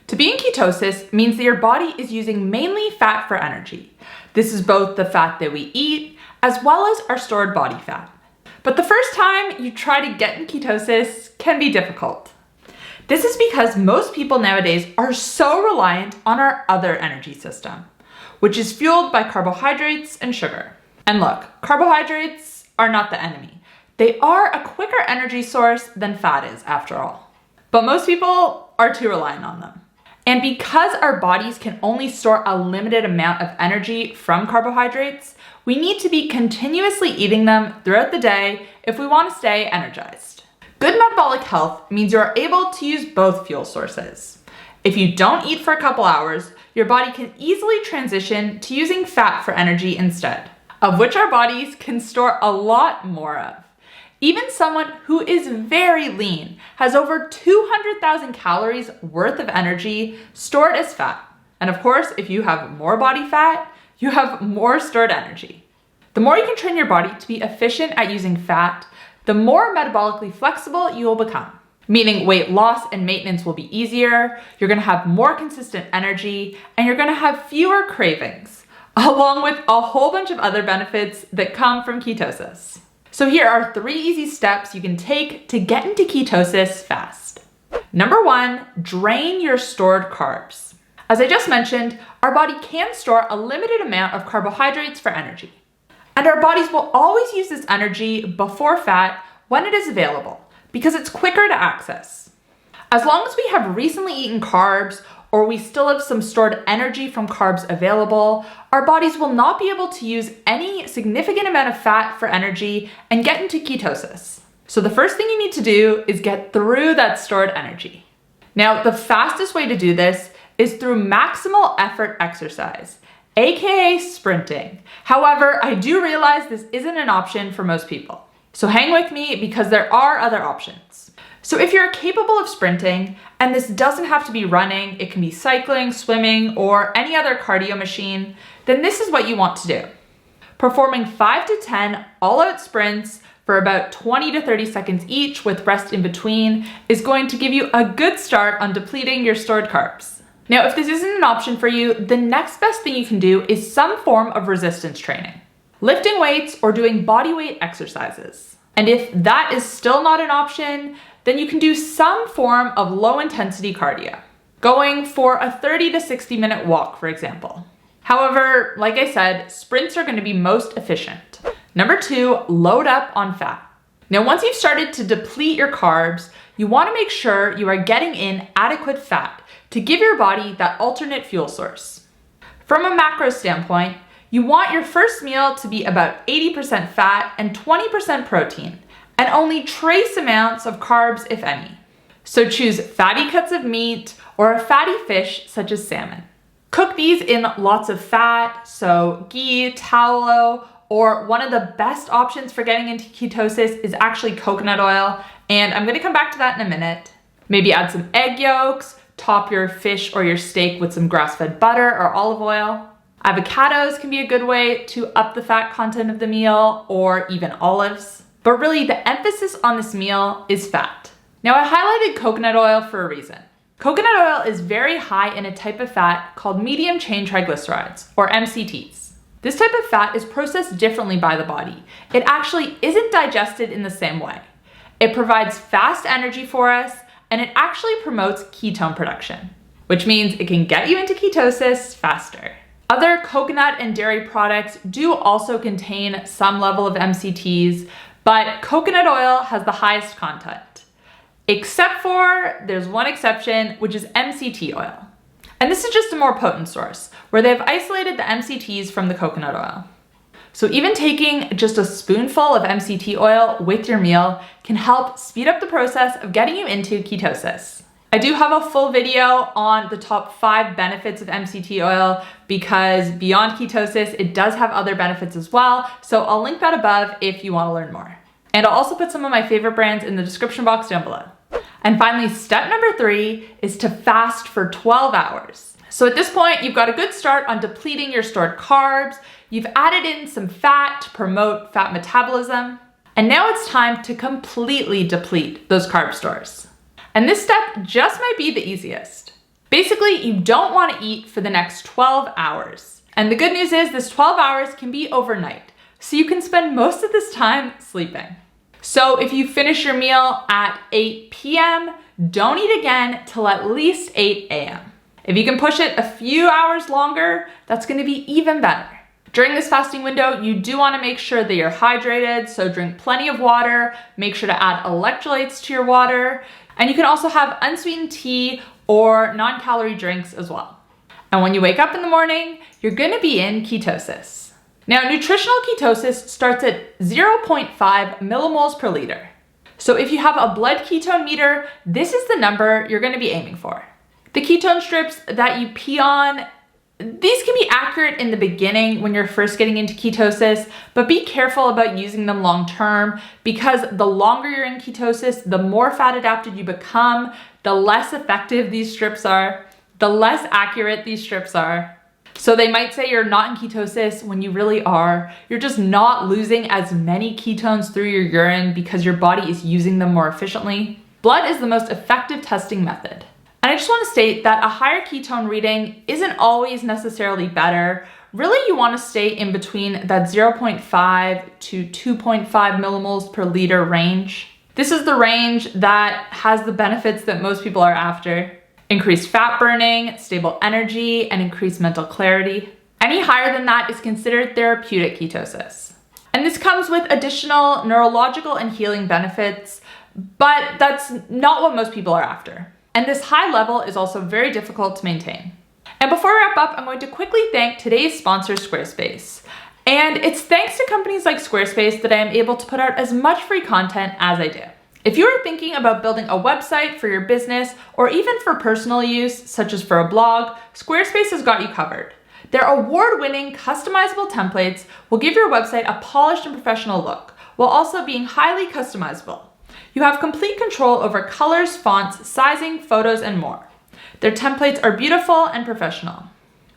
To be in ketosis means that your body is using mainly fat for energy. This is both the fat that we eat as well as our stored body fat. But the first time you try to get in ketosis can be difficult. This is because most people nowadays are so reliant on our other energy system, which is fueled by carbohydrates and sugar. And look, carbohydrates are not the enemy. They are a quicker energy source than fat is, after all. But most people are too reliant on them. And because our bodies can only store a limited amount of energy from carbohydrates, we need to be continuously eating them throughout the day if we want to stay energized. Good metabolic health means you are able to use both fuel sources. If you don't eat for a couple hours, your body can easily transition to using fat for energy instead, of which our bodies can store a lot more of. Even someone who is very lean has over 200,000 calories worth of energy stored as fat. And of course, if you have more body fat, you have more stored energy. The more you can train your body to be efficient at using fat, the more metabolically flexible you will become. Meaning weight loss and maintenance will be easier, you're gonna have more consistent energy, and you're gonna have fewer cravings, along with a whole bunch of other benefits that come from ketosis. So here are 3 easy steps you can take to get into ketosis fast. Number 1, drain your stored carbs. As I just mentioned, our body can store a limited amount of carbohydrates for energy. And our bodies will always use this energy before fat when it is available, because it's quicker to access. As long as we have recently eaten carbs, or we still have some stored energy from carbs available, our bodies will not be able to use any significant amount of fat for energy and get into ketosis. So the first thing you need to do is get through that stored energy. Now, the fastest way to do this is through maximal effort exercise, aka sprinting. However, I do realize this isn't an option for most people. So hang with me because there are other options. So if you're capable of sprinting, and this doesn't have to be running, it can be cycling, swimming, or any other cardio machine, then this is what you want to do. Performing 5 to 10 all-out sprints for about 20 to 30 seconds each with rest in between is going to give you a good start on depleting your stored carbs. Now, if this isn't an option for you, the next best thing you can do is some form of resistance training, lifting weights or doing body weight exercises. And if that is still not an option, then you can do some form of low intensity cardio, going for a 30 to 60 minute walk, for example. However, like I said, sprints are going to be most efficient. Number 2, load up on fat. Now, once you've started to deplete your carbs, you want to make sure you are getting in adequate fat to give your body that alternate fuel source. From a macro standpoint, you want your first meal to be about 80% fat and 20% protein, and only trace amounts of carbs, if any. So choose fatty cuts of meat or a fatty fish such as salmon. Cook these in lots of fat, so ghee, tallow, or one of the best options for getting into ketosis is actually coconut oil, and I'm gonna come back to that in a minute. Maybe add some egg yolks, top your fish or your steak with some grass-fed butter or olive oil. Avocados can be a good way to up the fat content of the meal, or even olives. But really, the emphasis on this meal is fat. Now, I highlighted coconut oil for a reason. Coconut oil is very high in a type of fat called medium chain triglycerides, or MCTs. This type of fat is processed differently by the body. It actually isn't digested in the same way. It provides fast energy for us, and it actually promotes ketone production, which means it can get you into ketosis faster. Other coconut and dairy products do also contain some level of MCTs, but coconut oil has the highest content. Except for, there's one exception, which is MCT oil. And this is just a more potent source, where they've isolated the MCTs from the coconut oil. So even taking just a spoonful of MCT oil with your meal can help speed up the process of getting you into ketosis. I do have a full video on the top 5 benefits of MCT oil because beyond ketosis, it does have other benefits as well. So I'll link that above if you want to learn more. And I'll also put some of my favorite brands in the description box down below. And finally, step number 3 is to fast for 12 hours. So at this point, you've got a good start on depleting your stored carbs. You've added in some fat to promote fat metabolism. And now it's time to completely deplete those carb stores. And this step just might be the easiest. Basically, you don't want to eat for the next 12 hours. And the good news is this 12 hours can be overnight, so you can spend most of this time sleeping. So if you finish your meal at 8 p.m., don't eat again till at least 8 a.m. If you can push it a few hours longer, that's going to be even better. During this fasting window, you do want to make sure that you're hydrated, so drink plenty of water, make sure to add electrolytes to your water, and you can also have unsweetened tea or non-calorie drinks as well. And when you wake up in the morning, you're going to be in ketosis. Now, nutritional ketosis starts at 0.5 millimoles per liter. So if you have a blood ketone meter, this is the number you're going to be aiming for. The ketone strips that you pee on, these can be accurate in the beginning when you're first getting into ketosis, but be careful about using them long term because the longer you're in ketosis, the more fat adapted you become, the less effective these strips are, the less accurate these strips are. So they might say you're not in ketosis when you really are. You're just not losing as many ketones through your urine because your body is using them more efficiently. Blood is the most effective testing method. And I just want to state that a higher ketone reading isn't always necessarily better. Really, you want to stay in between that 0.5 to 2.5 millimoles per liter range. This is the range that has the benefits that most people are after. Increased fat burning, stable energy, and increased mental clarity. Any higher than that is considered therapeutic ketosis. And this comes with additional neurological and healing benefits, but that's not what most people are after. And this high level is also very difficult to maintain. And before I wrap up, I'm going to quickly thank today's sponsor, Squarespace. And it's thanks to companies like Squarespace that I am able to put out as much free content as I do. If you are thinking about building a website for your business or even for personal use, such as for a blog, Squarespace has got you covered. Their award-winning customizable templates will give your website a polished and professional look, while also being highly customizable. You have complete control over colors, fonts, sizing, photos, and more. Their templates are beautiful and professional.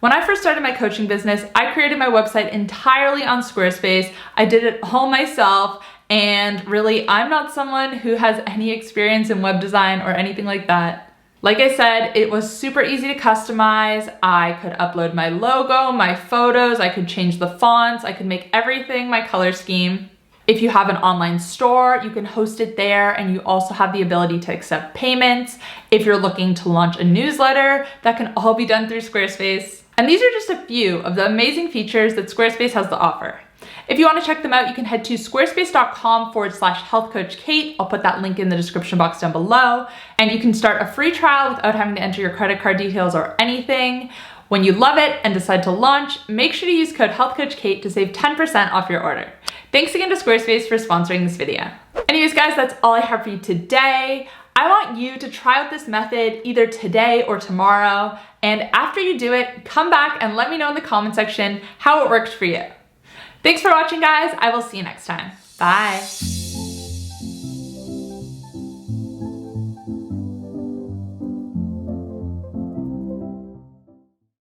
When I first started my coaching business, I created my website entirely on Squarespace. I did it all myself. And really, I'm not someone who has any experience in web design or anything like that. Like I said, it was super easy to customize. I could upload my logo, my photos, I could change the fonts, I could make everything my color scheme. If you have an online store, you can host it there, and you also have the ability to accept payments. If you're looking to launch a newsletter, that can all be done through Squarespace. And these are just a few of the amazing features that Squarespace has to offer. If you want to check them out, you can head to squarespace.com/healthcoachkate. I'll put that link in the description box down below. And you can start a free trial without having to enter your credit card details or anything. When you love it and decide to launch, make sure to use code HealthCoachKate to save 10% off your order. Thanks again to Squarespace for sponsoring this video. Anyways, guys, that's all I have for you today. I want you to try out this method either today or tomorrow. And after you do it, come back and let me know in the comment section how it worked for you. Thanks for watching, guys. I will see you next time. Bye.